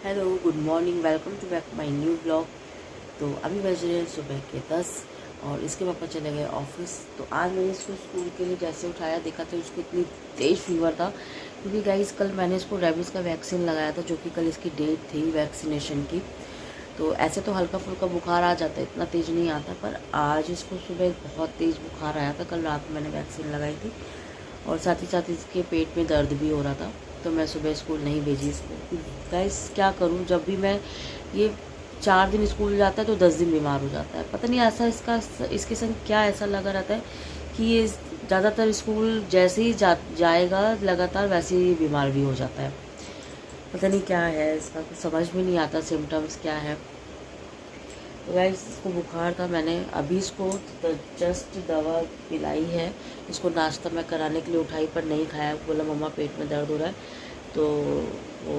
Hello, good morning, welcome to back my new blog. तो अभी बज रहे हैं सुबह के 10 और इसके पापा चले गए ऑफिस। तो आज मैंने इसको स्कूल के लिए जैसे उठाया, देखा तो उसको इतनी तेज़ फीवर था, क्योंकि गाइस कल मैंने इसको रेबीज़ का वैक्सीन लगाया था, जो कि कल इसकी डेट थी वैक्सीनेशन की। तो ऐसे तो हल्का फुल्का बुखार आ जाता है, इतना तेज़ नहीं आता, पर आज इसको सुबह बहुत तेज़ बुखार आया था। कल रात में मैंने वैक्सीन लगाई थी और साथ ही साथ इसके पेट में दर्द भी हो रहा था। तो मैं सुबह स्कूल नहीं भेजी इसको। गाइस क्या करूं, जब भी मैं ये 4 दिन स्कूल जाता है तो 10 दिन बीमार हो जाता है। पता नहीं ऐसा इसके संग क्या ऐसा लगा रहता है कि ये ज़्यादातर स्कूल जैसे ही जाएगा लगातार वैसे ही बीमार भी हो जाता है। पता नहीं क्या है इसका, कुछ समझ में नहीं आता सिम्टम्स क्या है। तो गाइस इसको बुखार था, मैंने अभी इसको जस्ट दवा पिलाई है। इसको नाश्ता मैं कराने के लिए उठाई पर नहीं खाया, बोला मम्मा पेट में दर्द हो रहा है। तो वो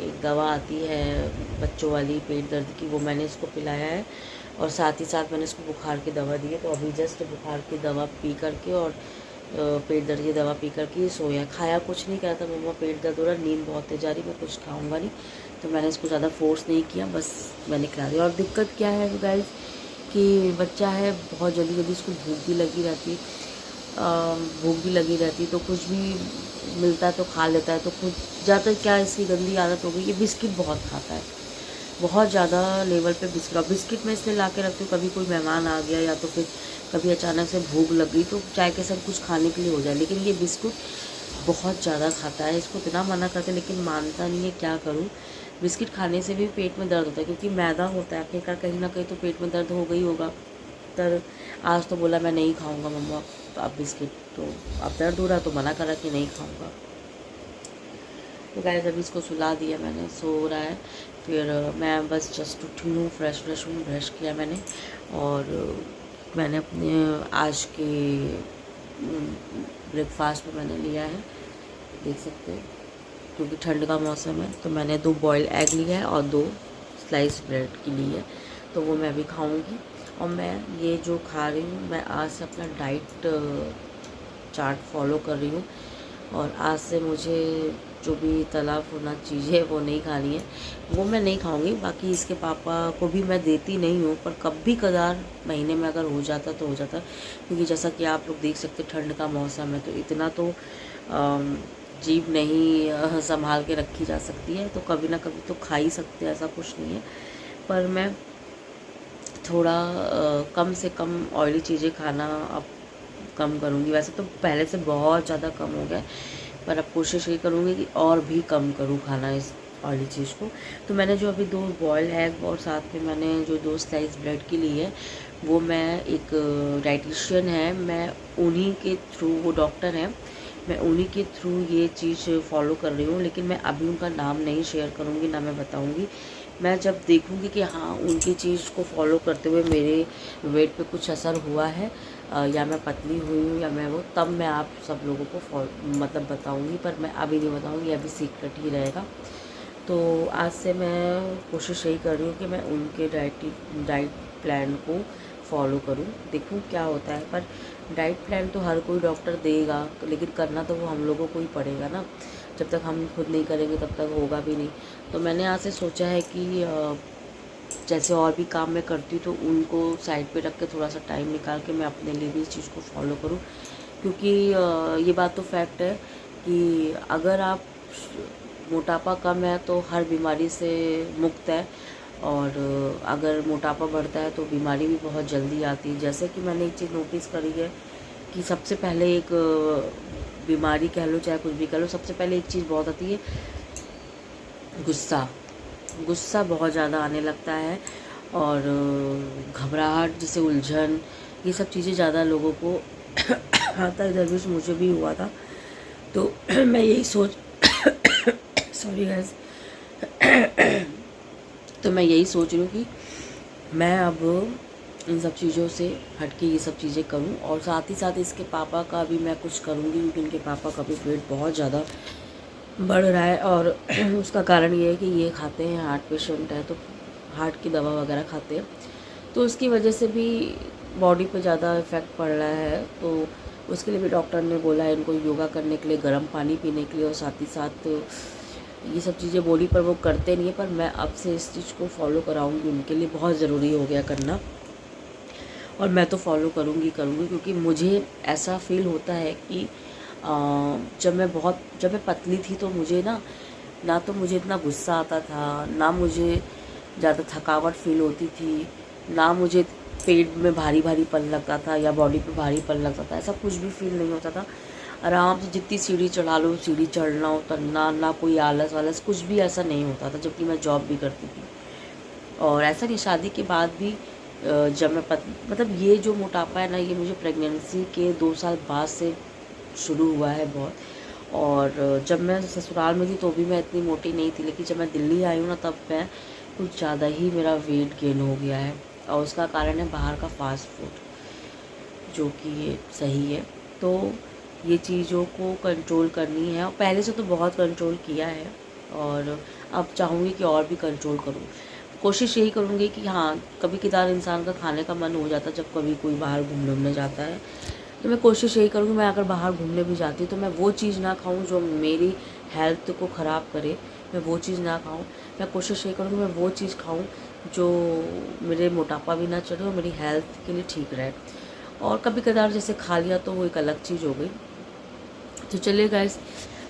एक दवा आती है बच्चों वाली पेट दर्द की, वो मैंने इसको पिलाया है और साथ ही साथ मैंने इसको बुखार की दवा दी है। तो अभी जस्ट बुखार की दवा पी करके और पेट दर्द की दवा पी करके ये सोया। खाया कुछ नहीं, कहा था मम्मा पेट दर्द हो रहा है, नींद बहुत तेज आ रही, मैं कुछ खाऊंगा नहीं। तो मैंने इसको ज़्यादा फोर्स नहीं किया, बस मैंने खिला दिया। और दिक्कत क्या है गाइस कि बच्चा है, बहुत जल्दी जल्दी इसको भूख भी लगी रहती, तो कुछ भी मिलता है तो खा लेता है। तो कुछ ज़्यादा क्या इसकी गंदी आदत हो गई, ये बिस्किट बहुत खाता है, बहुत ज़्यादा लेवल पे बिस्किट। और बिस्किट मैं इसलिए ला के रखती हूँ, कभी कोई मेहमान आ गया या तो फिर कभी अचानक से भूख लग गई तो चाय के साथ कुछ खाने के लिए हो जाए। लेकिन ये बिस्कुट बहुत ज़्यादा खाता है, इसको इतना मना करते लेकिन मानता नहीं है, क्या करूँ। बिस्किट खाने से भी पेट में दर्द होता है, क्योंकि मैदा होता है आखिरकार, कहीं ना कहीं तो पेट में दर्द हो गई होगा। तर आज तो बोला मैं नहीं खाऊंगा मम्मा अब बिस्किट, तो अब दर्द हो रहा तो मना करा कि नहीं खाऊंगा। तो गाइस अभी इसको सुला दिया मैंने, सो रहा है। फिर मैं बस जस्ट उठी हूँ, फ्रेश हूँ, ब्रश किया मैंने और मैंने अपने आज के ब्रेकफास्ट में मैंने लिया है, देख सकते हैं, क्योंकि ठंड का मौसम है। तो मैंने 2 बॉयल एग लिया है और 2 स्लाइस ब्रेड की ली है, तो वो मैं अभी खाऊंगी। और मैं ये जो खा रही हूँ, मैं आज से अपना डाइट चार्ट फॉलो कर रही हूँ और आज से मुझे जो भी तला भुना चीज़ें वो नहीं खानी है, वो मैं नहीं खाऊंगी। बाकी इसके पापा को भी मैं देती नहीं हूँ, पर कभी कदार महीने में अगर हो जाता तो हो जाता, क्योंकि जैसा कि आप लोग देख सकते ठंड का मौसम है, तो इतना तो जीभ नहीं संभाल के रखी जा सकती है, तो कभी ना कभी तो खा ही सकते हैं, ऐसा कुछ नहीं है। पर मैं थोड़ा कम से कम ऑयली चीज़ें खाना अब कम करूँगी। वैसे तो पहले से बहुत ज़्यादा कम हो गया है, पर अब कोशिश ये करूँगी कि और भी कम करूँ खाना इस ऑयली चीज़ को। तो मैंने जो अभी 2 बॉयल एग और साथ में मैंने जो 2 स्लाइस ब्रेड की ली है, वो मैं एक डाइटिशियन है, मैं उन्हीं के थ्रू, वो डॉक्टर हैं, मैं उन्हीं के थ्रू ये चीज़ फॉलो कर रही हूँ। लेकिन मैं अभी उनका नाम नहीं शेयर करूँगी, ना मैं बताऊँगी। मैं जब देखूँगी कि हाँ उनकी चीज़ को फॉलो करते हुए मेरे वेट पे कुछ असर हुआ है, या मैं पतली हुई हूँ या मैं वो, तब मैं आप सब लोगों को मतलब बताऊँगी, पर मैं अभी नहीं बताऊँगी, अभी सीक्रेट ही रहेगा। तो आज से मैं कोशिश यही कर रही हूँ कि मैं उनके डाइट प्लान को फॉलो करूँ, देखूँ क्या होता है। पर डाइट प्लान तो हर कोई डॉक्टर देगा, लेकिन करना तो वो हम लोगों को ही पड़ेगा ना। जब तक हम खुद नहीं करेंगे तब तक होगा भी नहीं। तो मैंने आज से सोचा है कि जैसे और भी काम मैं करती हूँ, तो उनको साइड पे रख के थोड़ा सा टाइम निकाल के मैं अपने लिए भी इस चीज़ को फॉलो करूँ। क्योंकि ये बात तो फैक्ट है कि अगर आप मोटापा कम है तो हर बीमारी से मुक्त है, और अगर मोटापा बढ़ता है तो बीमारी भी बहुत जल्दी आती है। जैसे कि मैंने एक चीज़ नोटिस करी है कि सबसे पहले एक बीमारी कह लो चाहे कुछ भी कह लो, सबसे पहले एक चीज़ बहुत आती है, गुस्सा। गुस्सा बहुत ज़्यादा आने लगता है और घबराहट, जैसे उलझन, ये सब चीज़ें ज़्यादा लोगों को आता है। इधर भी मुझे भी हुआ था। तो मैं यही सोच सॉरी गैस तो मैं यही सोच रही हूँ कि मैं अब इन सब चीज़ों से हट के ये सब चीज़ें करूँ, और साथ ही साथ इसके पापा का भी मैं कुछ करूँगी, क्योंकि इनके पापा का भी वेट बहुत ज़्यादा बढ़ रहा है। और उसका कारण ये है कि ये खाते हैं, हार्ट पेशेंट है, तो हार्ट की दवा वगैरह खाते हैं, तो उसकी वजह से भी बॉडी पे ज़्यादा इफ़ेक्ट पड़ रहा है। तो उसके लिए भी डॉक्टर ने बोला है इनको योगा करने के लिए, गर्म पानी पीने के लिए, और साथ ही साथ ये सब चीज़ें बोली पर वो करते नहीं है, पर मैं अब से इस चीज़ को फॉलो कराऊंगी, उनके लिए बहुत ज़रूरी हो गया करना। और मैं तो फॉलो करूंगी क्योंकि मुझे ऐसा फील होता है कि जब मैं पतली थी तो मुझे ना तो मुझे इतना गुस्सा आता था, ना मुझे ज़्यादा थकावट फील होती थी, ना मुझे पेट में भारी भारीपन लगता था या बॉडी पे भारीपन लगता था। ऐसा कुछ भी फील नहीं होता था। आराम से जितनी सीढ़ी चढ़ा लो, सीढ़ी चढ़ना उतरना, ना कोई आलस वालस कुछ भी ऐसा नहीं होता था, जबकि मैं जॉब भी करती थी। और ऐसा नहीं, शादी के बाद भी जब मैं मतलब ये जो मोटापा है ना, ये मुझे प्रेगनेंसी के 2 साल बाद से शुरू हुआ है बहुत। और जब मैं ससुराल में थी तो भी मैं इतनी मोटी नहीं थी, लेकिन जब मैं दिल्ली आई हूँ ना, तब मैं कुछ ज़्यादा ही मेरा वेट गेन हो गया है। और उसका कारण है बाहर का फास्ट फूड, जो कि ये सही है। तो ये चीज़ों को कंट्रोल करनी है, और पहले से तो बहुत कंट्रोल किया है, और अब चाहूँगी कि और भी कंट्रोल करूँ। कोशिश यही करूँगी कि हाँ, कभी कदार इंसान का खाने का मन हो जाता है, जब कभी कोई बाहर घूमने जाता है, तो मैं कोशिश यही करूँगी, मैं अगर बाहर घूमने भी जाती हूँ तो मैं वो चीज़ ना खाऊँ जो मेरी हेल्थ को ख़राब करे, मैं वो चीज़ ना खाऊँ। मैं कोशिश यही करूँगी मैं वो चीज़ खाऊँ जो मेरे मोटापा भी ना चढ़े और मेरी हेल्थ के लिए ठीक रहे। और कभी कदार जैसे खा लिया तो वो एक अलग चीज़ हो गई। तो चलिए गाइस,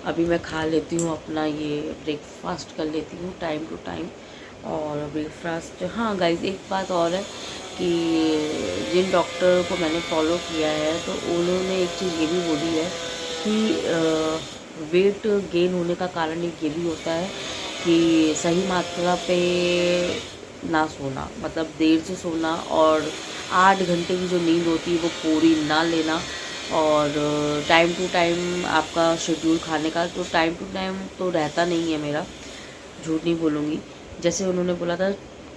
अभी मैं खा लेती हूँ अपना ये ब्रेकफास्ट कर लेती हूँ टाइम टू टाइम। और ब्रेकफास्ट, हाँ गाइस, एक बात और है कि जिन डॉक्टर को मैंने फॉलो किया है तो उन्होंने एक चीज़ ये भी बोली है कि वेट गेन होने का कारण एक ये भी होता है कि सही मात्रा पे ना सोना, मतलब देर से सोना, और 8 घंटे की जो नींद होती है वो पूरी ना लेना, और टाइम टू टाइम आपका शेड्यूल खाने का, तो टाइम टू टाइम तो रहता नहीं है मेरा, झूठ नहीं बोलूँगी। जैसे उन्होंने बोला था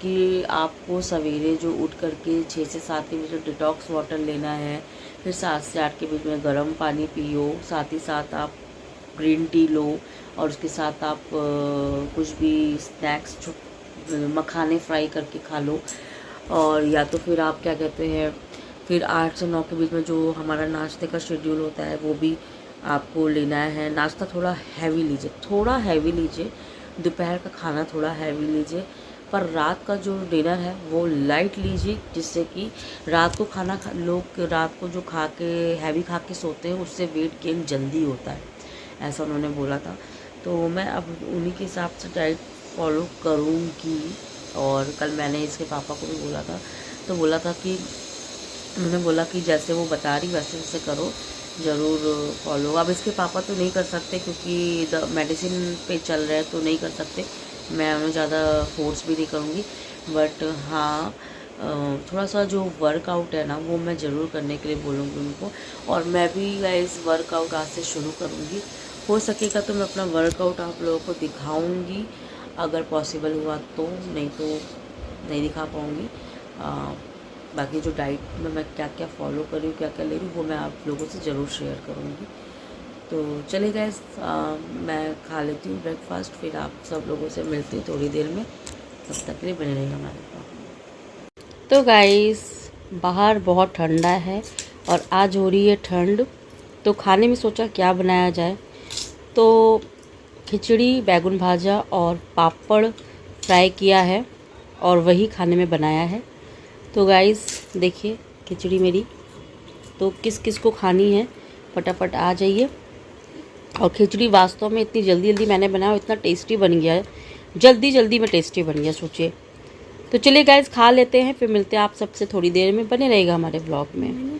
कि आपको सवेरे जो उठ करके 6 से 7 के बीच में डिटॉक्स वाटर लेना है, फिर 7 से 8 के बीच में गर्म पानी पियो, साथ ही साथ आप ग्रीन टी लो, और उसके साथ आप कुछ भी स्नैक्स मखाने फ्राई करके खा लो। और या तो फिर आप क्या कहते हैं, फिर 8 से 9 के बीच में जो हमारा नाश्ते का शेड्यूल होता है वो भी आपको लेना है। नाश्ता थोड़ा हैवी लीजिए, दोपहर का खाना थोड़ा हैवी लीजिए, पर रात का जो डिनर है वो लाइट लीजिए, जिससे कि रात को लोग रात को जो खा के हैवी खा के सोते हैं उससे वेट गेन जल्दी होता है, ऐसा उन्होंने बोला था। तो मैं अब उन्हीं के हिसाब से डाइट फॉलो करूँगी। और कल मैंने इसके पापा को भी बोला था, तो बोला था कि उन्होंने बोला कि जैसे वो बता रही वैसे वैसे करो, ज़रूर फॉलो। अब इसके पापा तो नहीं कर सकते क्योंकि मेडिसिन पे चल रहे हैं, तो नहीं कर सकते, मैं उन्हें ज़्यादा फोर्स भी नहीं करूँगी। बट हाँ, थोड़ा सा जो वर्कआउट है ना वो मैं ज़रूर करने के लिए बोलूँगी उनको। और मैं भी गाइस वर्कआउट आज से शुरू करूँगी, हो सकेगा तो मैं अपना वर्कआउट आप लोगों को दिखाऊँगी, अगर पॉसिबल हुआ तो, नहीं तो नहीं दिखा पाऊँगी। बाकी जो डाइट में मैं क्या क्या फॉलो कर रही हूँ, क्या क्या ले रही हूँ, वो मैं आप लोगों से ज़रूर शेयर करूँगी। तो चलिए गाइस, मैं खा लेती हूँ ब्रेकफास्ट, फिर आप सब लोगों से मिलती हूँ थोड़ी देर में, तब तक के लिए बने रहिए हमारे साथ। तो गाइस, बाहर बहुत ठंडा है और आज हो रही है ठंड, तो खाने में सोचा क्या बनाया जाए, तो खिचड़ी, बैगन भाजा और पापड़ फ्राई किया है और वही खाने में बनाया है। तो गाइस देखिए खिचड़ी मेरी, तो किस किस को खानी है फटाफट आ जाइए। और खिचड़ी वास्तव में इतनी जल्दी मैंने बनाया और इतना टेस्टी बन गया है, जल्दी में टेस्टी बन गया, सोचिए। तो चलिए गाइस खा लेते हैं, फिर मिलते हैं आप सबसे थोड़ी देर में, बने रहेगा हमारे ब्लॉग में।